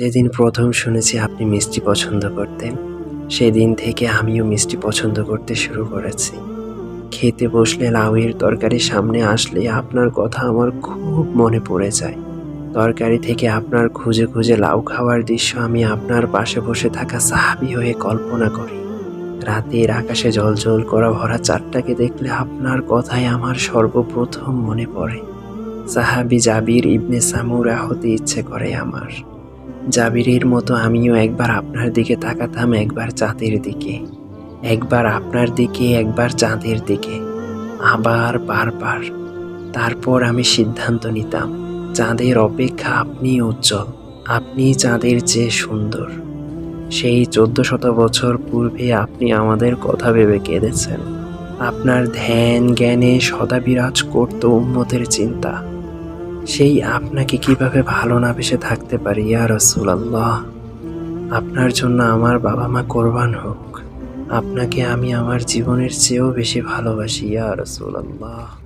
যেদিন প্রথম শুনেছি আপনি মিষ্টি পছন্দ করতেন, সেদিন থেকে আমিও মিষ্টি পছন্দ করতে শুরু করেছি। খেতে বসলে লাউয়ের তরকারি সামনে আসলে আপনার কথা আমার খুব মনে পড়ে যায়। তরকারি থেকে আপনার খুঁজে খুঁজে লাউ খাওয়ার দৃশ্য আমি আপনার পাশে বসে থাকা সাহাবী হয়ে কল্পনা করি। রাতের আকাশে জ্বলজ্বল করা ভরা চাঁদটাকে দেখলে আপনার কথাই আমার সর্বপ্রথম মনে পড়ে। সাহাবী জাবির ইবনে সামুরা হতে ইচ্ছে করে আমার। জাবিরের মতো আমিও একবার আপনার দিকে তাকাতাম, একবার চাঁদের দিকে, একবার আপনার দিকে, একবার চাঁদের দিকে, আবার বারবার। তারপর আমি সিদ্ধান্ত নিতাম, চাঁদের অপেক্ষা আপনি উজ্জ্বল, আপনি চাঁদের চেয়ে সুন্দর। সেই 1400 বছর পূর্বে আপনি আমাদের কথা ভেবে কেঁদেছেন। আপনার ধ্যান জ্ঞানে সদা বিরাজ করত উম্মতের চিন্তা। সেই আপনাকে কিভাবে ভালো না বেসে থাকতে পারি ইয়া রাসূলুল্লাহ। আপনার জন্য আমার বাবা মা কোরবান হোক। আপনাকে আমি আমার জীবনের চেয়েও বেশি ভালোবাসি ইয়া রাসূলুল্লাহ।